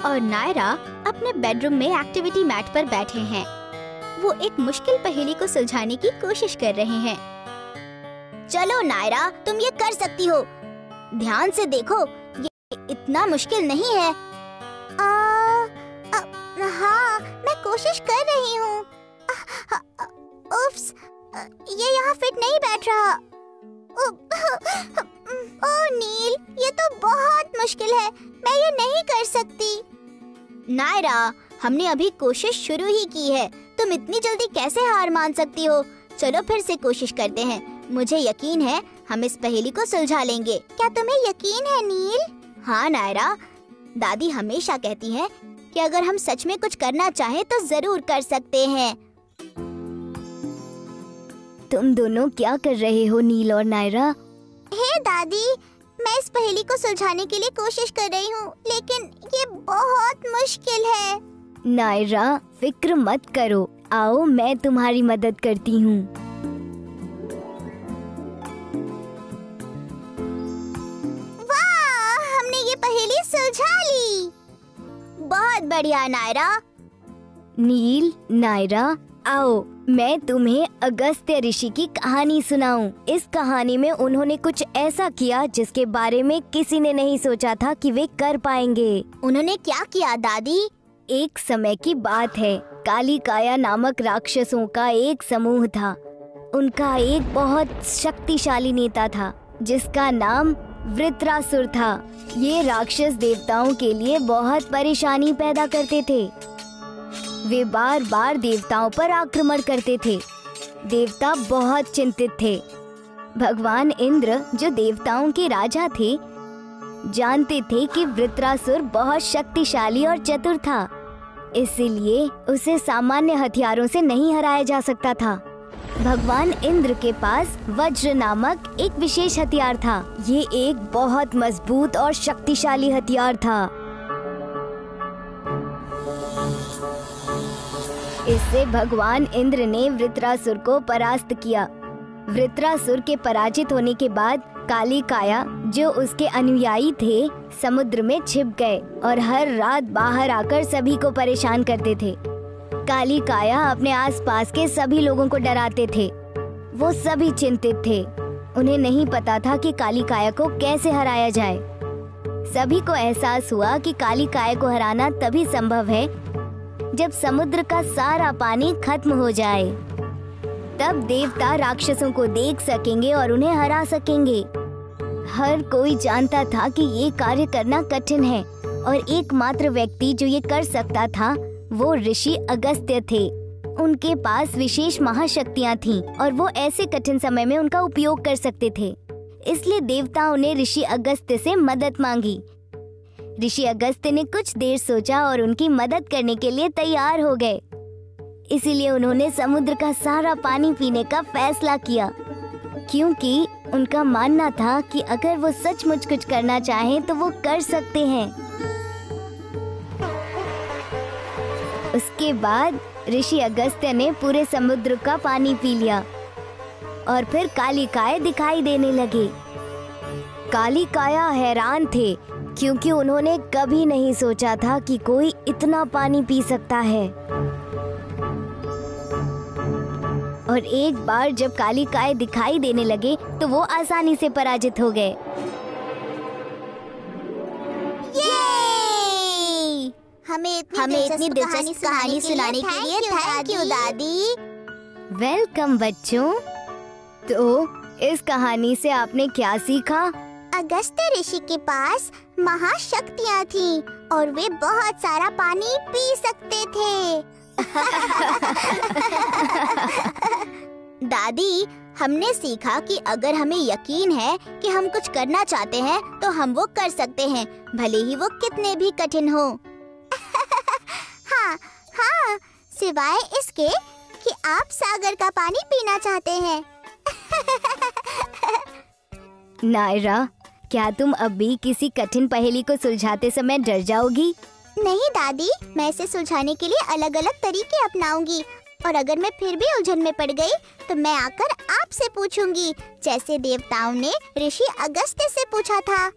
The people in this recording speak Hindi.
और नायरा अपने बेडरूम में एक्टिविटी मैट पर बैठे हैं। वो एक मुश्किल पहेली को सुलझाने की कोशिश कर रहे हैं। चलो नायरा, तुम ये कर सकती हो। ध्यान से देखो, ये इतना मुश्किल नहीं है। हाँ, मैं कोशिश कर रही हूँ। उफ्स, ये यहाँ फिट नहीं बैठ रहा। ओह नील, ये तो बहुत मुश्किल है। मैं ये नहीं कर सकती। नायरा, हमने अभी कोशिश शुरू ही की है। तुम इतनी जल्दी कैसे हार मान सकती हो? चलो फिर से कोशिश करते हैं। मुझे यकीन है हम इस पहेली को सुलझा लेंगे। क्या तुम्हें यकीन है नील? हाँ नायरा, दादी हमेशा कहती है कि अगर हम सच में कुछ करना चाहें तो जरूर कर सकते हैं। तुम दोनों क्या कर रहे हो नील और नायरा? हे दादी, मैं इस पहेली को सुलझाने के लिए कोशिश कर रही हूँ, लेकिन ये बहुत मुश्किल है। नायरा, फिक्र मत करो, आओ मैं तुम्हारी मदद करती हूँ। वाह, हमने ये पहेली सुलझा ली। बहुत बढ़िया नायरा। नील, नायरा, आओ मैं तुम्हें अगस्त्य ऋषि की कहानी सुनाऊं। इस कहानी में उन्होंने कुछ ऐसा किया जिसके बारे में किसी ने नहीं सोचा था कि वे कर पाएंगे। उन्होंने क्या किया दादी? एक समय की बात है, काली काया नामक राक्षसों का एक समूह था। उनका एक बहुत शक्तिशाली नेता था जिसका नाम वृत्रासुर था। ये राक्षस देवताओं के लिए बहुत परेशानी पैदा करते थे। वे बार बार देवताओं पर आक्रमण करते थे। देवता बहुत चिंतित थे। भगवान इंद्र, जो देवताओं के राजा थे, जानते थे कि वृत्रासुर बहुत शक्तिशाली और चतुर था, इसलिए उसे सामान्य हथियारों से नहीं हराया जा सकता था। भगवान इंद्र के पास वज्र नामक एक विशेष हथियार था। ये एक बहुत मजबूत और शक्तिशाली हथियार था। इससे भगवान इंद्र ने वृत्रासुर को परास्त किया। वृत्रासुर के पराजित होने के बाद काली काया, जो उसके अनुयायी थे, समुद्र में छिप गए और हर रात बाहर आकर सभी को परेशान करते थे। काली काया अपने आसपास के सभी लोगों को डराते थे। वो सभी चिंतित थे। उन्हें नहीं पता था कि काली काया को कैसे हराया जाए। सभी को एहसास हुआ कि काली काया को हराना तभी संभव है जब समुद्र का सारा पानी खत्म हो जाए। तब देवता राक्षसों को देख सकेंगे और उन्हें हरा सकेंगे। हर कोई जानता था कि ये कार्य करना कठिन है और एकमात्र व्यक्ति जो ये कर सकता था वो ऋषि अगस्त्य थे। उनके पास विशेष महाशक्तियाँ थीं और वो ऐसे कठिन समय में उनका उपयोग कर सकते थे। इसलिए देवताओं ने ऋषि अगस्त्य से मदद मांगी। ऋषि अगस्त्य ने कुछ देर सोचा और उनकी मदद करने के लिए तैयार हो गए। इसीलिए उन्होंने समुद्र का सारा पानी पीने का फैसला किया, क्योंकि उनका मानना था कि अगर वो सचमुच कुछ करना चाहें तो वो कर सकते हैं। उसके बाद ऋषि अगस्त्य ने पूरे समुद्र का पानी पी लिया और फिर काली काया दिखाई देने लगे। काली काया हैरान थे, क्योंकि उन्होंने कभी नहीं सोचा था कि कोई इतना पानी पी सकता है। और एक बार जब काली काया दिखाई देने लगे तो वो आसानी से पराजित हो गए। हमें इतनी दिलचस्प कहानी सुनाने के लिए थैंक यू दादी। वेलकम बच्चों। तो इस कहानी से आपने क्या सीखा? अगस्त्य ऋषि के पास महाशक्तियाँ थीं और वे बहुत सारा पानी पी सकते थे। दादी, हमने सीखा कि अगर हमें यकीन है कि हम कुछ करना चाहते हैं तो हम वो कर सकते हैं, भले ही वो कितने भी कठिन हो। हाँ हाँ, सिवाय इसके कि आप सागर का पानी पीना चाहते हैं। नायरा, क्या तुम अब भी किसी कठिन पहेली को सुलझाते समय डर जाओगी? नहीं दादी, मैं इसे सुलझाने के लिए अलग अलग तरीके अपनाऊंगी और अगर मैं फिर भी उलझन में पड़ गई तो मैं आकर आपसे पूछूंगी, जैसे देवताओं ने ऋषि अगस्त्य से पूछा था।